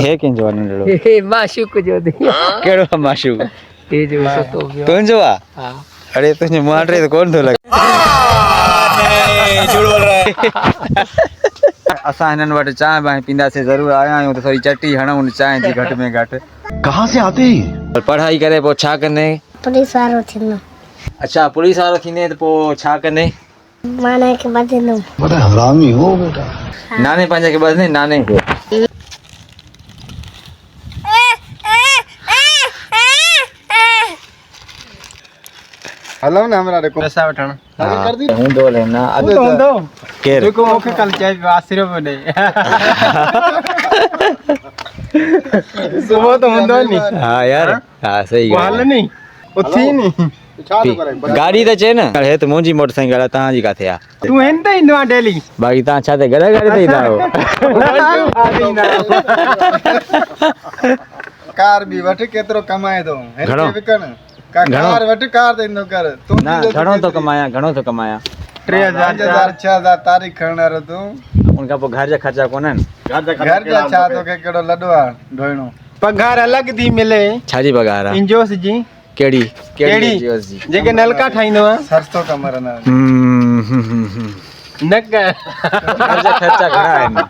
हे कंहिंजो आहे नंढड़ो? हे माशूक जो दी कहिड़ो माशूक? हे जो सतो पियो तुंहिंजो आहे? हा अरे तुंहिंजे मुंहं टे त कोन थो लॻे। असां हिननि वटि चांहि बांहि पींदासीं ज़रूरु आया आहियूं त थोरी चटी हणूं चांहि जी घटि में घटि। कहाँ से आते हैं? पढ़ाई करे पोइ छा कंदे? पुलिस वारो थींदो। अच्छा पुलिस वारो थींदे त पोइ छा कंदे? माने खे बदनो। बड़ा हरामी हो बेटा। नाने पंहिंजे खे ॿधंदे नाने खे? हलो ना हमरा देखो पैसा वठण कर दी हूंदो लेना तो हूंदो केरु? जेको मूंखे कल चए पियो आसिरो पियो ॾे सुबुह तो हूंदो नी हा यार हा सही हल ॻाल्हि नी उथी नी छा तो करे आहे। गाॾी त चए न हे त मुंहिंजी मोटरसाइकिल आहे तव्हांजी किथे आहे? तूं हिन ते ईंदो आहे डेली बाक़ी तव्हां छा ते गॾे गॾे ते ईंदा आहियो? कार भी वठ केतरो कमाए दो घणो? हिन विकण का कार वठ कार देंदो कर तू न घणो थो कमायां घणो थो कमायां? 3000 6000 तारीख खणणार तू उनखां पोइ घर जा ख़र्चा कोन्हनि? घर जा छा तो के केड़ो लडो आ ढोइणो पगार अलग थी मिले छाजी पघार आहे? इंजोस जी कहिड़ी कहिड़ी? जियोस जी? जेके नलका ठाहींदो आहे सरसो कमर ना न कर घर जा ख़र्चा घणा आहिनि?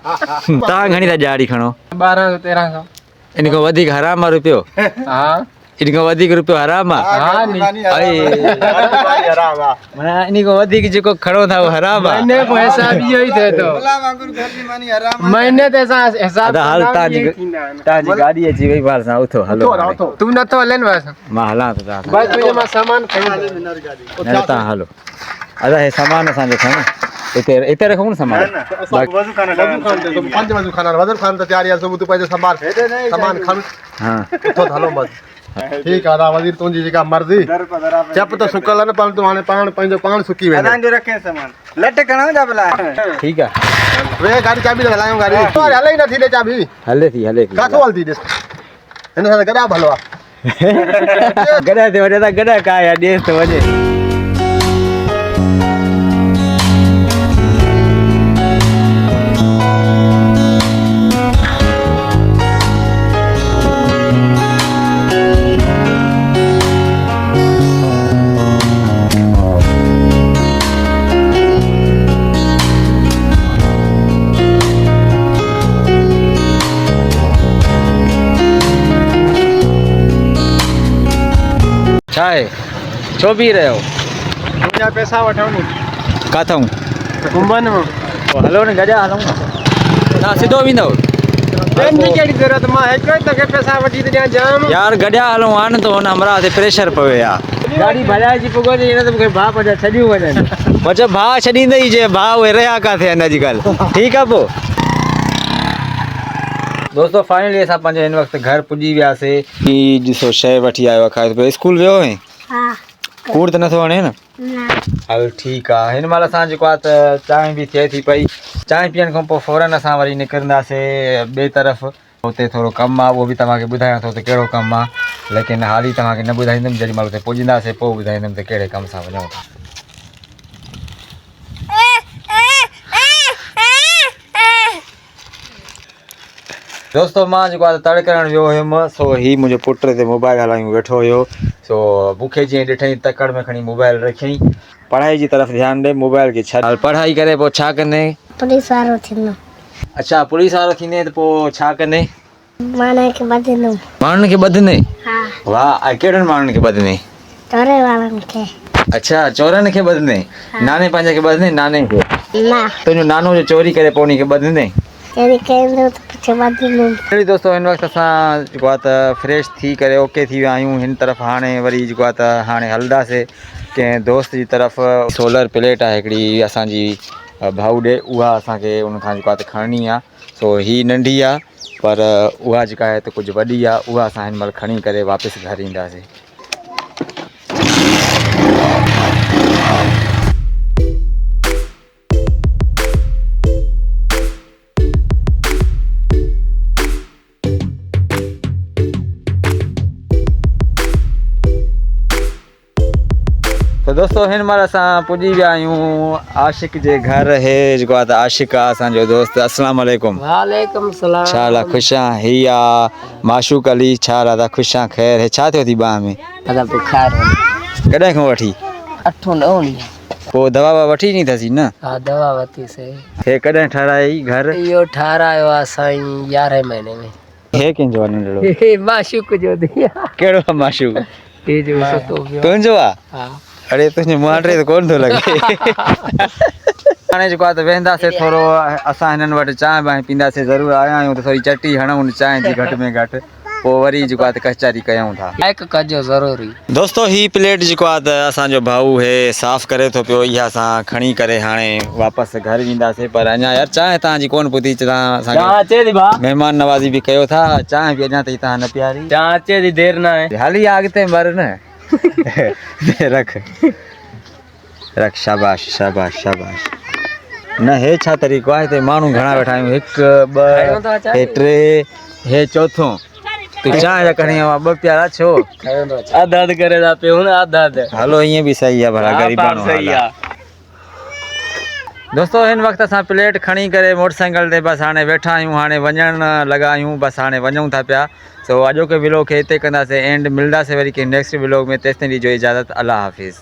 तव्हां घणी था ॾियारी खणो? 1200 1300 इन खां वधीक हराम आहे रुपियो? हा इन खां वधीक रुपियो हराम आहे? हाँ, माना इन खां वधीक जेको खणो था उहो हराम आहे? महीने को हिसाब इहो ई थिए थो भला वांगुर घर जी मानी आराम महीने ते असां हिसाब अदा हाल तव्हांजी गाॾी अची वई पाण सां उथो हलो हाणे। तूं नथो हलेन बस मां हलां थो तव्हां सां। बस तुंहिंजो मां सामान खणी न तव्हां हलो अदा हे सामान असांजो खणो हिते हिते रखूं न सामान वजू खाना पंज वजू खाना वजू खान तो तैयारी है सब तू पैसे संभाल सामान खान हाँ तो हलो बस ठीक है वजीर तुंजी जेका मर्जी चप तो सुकल न पर तू हाने पाण पंजो पाण सुकी वे असां जो रखे सामान लट कणो जा भला ठीक आहे वे गाड़ी चाबी हलायूं गाड़ी तो हले ही न थी दे चाबी हले थी काथो हलती दे इन सां गडा भलो गॾा ते वञे त गॾा का या ॾेस थो वञे। छा आहे छो पी रहियो? तुंहिंजा पैसा वठूं नी किथां? घुमन में पोइ हलो न गॾा हलूं तव्हां सिधो वेंदव? जी कहिड़ी ज़रूरत मां हिकु ई तोखे पैसा वठी थी ॾियां जाम यार गॾा हलूं हा न त हुन हमरा ते प्रेशर पवे आहे गाॾी भॼाइजी पुॻंदी न त मूंखे भाउ पंहिंजा छॾियूं वञनि अच्छा भाउ छॾींदई जे भाउ उहे रहिया किथे आहिनि अॼुकल्ह ठीकु आहे पोइ दोस्तो फाइनली असां पंहिंजे हिन वक़्तु घर पुॼी वियासीं हीअ ॾिसो शइ वठी आयो आहे खाए पियो स्कूल वियो हुअईं? हाँ कूड़ त नथो वणे न? ना हल ठीकु आहे हिन महिल असां जेको आहे त चांहि बि थिए थी पई चांहि पीअण खां पोइ फ़ौरन असां वरी निकिरंदासीं ॿिए तरफ़ हुते थोरो कमु आहे उहो बि तव्हांखे ॿुधायां थो त कहिड़ो कमु आहे लेकिन हाली तव्हांखे न ॿुधाईंदुमि जेॾी महिल हुते पुॼंदासीं पोइ ॿुधाईंदुमि त कहिड़े कम सां वञूं था। दोस्तो मां जेको आहे तड़ करणु वियो हुयुमि सो हीउ मुंहिंजो पुट ते मोबाइल हलायूं वेठो हुयो सो मूंखे जीअं ॾिठईं तकड़ में खणी मोबाइल रखियईं पढ़ाई जी तरफ़ ध्यानु ॾे मोबाइल खे छॾ पढ़ाई करे पोइ छा कंदे? पुलिस वारो थींदो। अच्छा पुलिस वारो थींदे त पोइ छा कंदे? माने खे बदनो। माण्हुनि खे ॿधंदे? हाँ वाह ऐं कहिड़नि माण्हुनि खे ॿधंदे? चोरे वारनि खे। अच्छा चोरनि खे ॿधंदे? नाने पंहिंजे खे ॿधंदे नाने खे? ना तुंहिंजो नानो जो चोरी करे पोइ उन खे ॿधंदे? तेरी कहंदो तो पीछे बदनो। अहिड़ी दोस्तो हिन वक़्तु असां जेको आहे त फ्रेश थी करे ओके थी विया आहियूं हिन तरफ़ हाणे वरी जेको आहे त हाणे हलंदासीं कंहिं दोस्त जी तरफ़ सोलर प्लेट आहे हिकिड़ी असांजी भाऊ ॾे उहा असांखे उनखां जेको आहे त खणणी आहे सो हीअ नंढी आहे पर उहा जेका आहे त कुझु वॾी आहे उहा असां हिन महिल खणी करे वापसि घर ईंदासीं। दोस्तों हिन महिल असां पुॼी विया आहियूं आशिक जे घर हे जेको आहे त आशिक आहे असांजो दोस्त। अस्सलाम वालेकुम। वालेकुम सलाम। छा हाल आहे? ख़ुशि आहे? ही आहे माशूक अली। छा हाल आहे? दादा ख़ुशि आहे? ख़ैर हे छा थियो थी बांह में? दादा बुखार कॾहिं खां वठी? 8-9 ॾींहं। पोइ दवा ववा वठी नी अथसीं न? हा दवा वरिती से। हे कॾहिं ठाराई घर? इहो ठारायो आहे साईं 11 महीने में। हे कंहिंजो आहे नंढड़ो? हे माशूक जो दिया। कहिड़ो आहे माशूक? हे जो सुतो पियो। तुंहिंजो आहे? हा। अड़े तुंहिंजे मुंहं टे त कोन थो लॻे। हाणे जेको आहे त वेंदासीं थोरो असां हिननि वटि चांहि बांहि पींदासीं। ज़रूरु आया आहियूं त थोरी चटी हणूं चांहि जी घटि में घटि, पोइ वरी जेको आहे त कचहरी कयूं था। लाइक कजो ज़रूरी। दोस्तो ही प्लेट जेको आहे त असांजो भाऊ हे साफ़ करे थो पियो। इहा असां खणी करे हाणे वापसि घर वेंदासीं। पर अञा यार चांहि तव्हांजी कोन पुती। तव्हां असांखे महिमान नवाज़ी बि कयो था, चांहि बि अञा ताईं तव्हां न पीआरी। चांहि अचे थी देरि न आहे। हाली अॻिते मर न। रख रख, शाबाश शाबाश शाबाश। न हे छा तरीक़ो आहे? हिते माण्हू घणा वेठा आहियूं, 1 2 हे 3 हे चौथों। तूं चांहि जा खणी आयो 2 प्याला छो? अध करे था पियो न अध। हलो ईअं बि सही आहे भला, ग़रीब माण्हू सही आहे। दोस्तों हिन वक़्तु असां प्लेट खणी करे मोटरसाइकिल ते बसि हाणे वेठा आहियूं, हाणे वञण लॻा आहियूं, बसि हाणे वञूं था पिया। सो अॼोके व्लॉग खे हिते कंदासीं एंड। मिलंदासीं वरी कंहिं नेक्स्ट व्लॉग में। तेसिताईं ॾिजो इजाज़त। अल्लाह हाफ़िज़।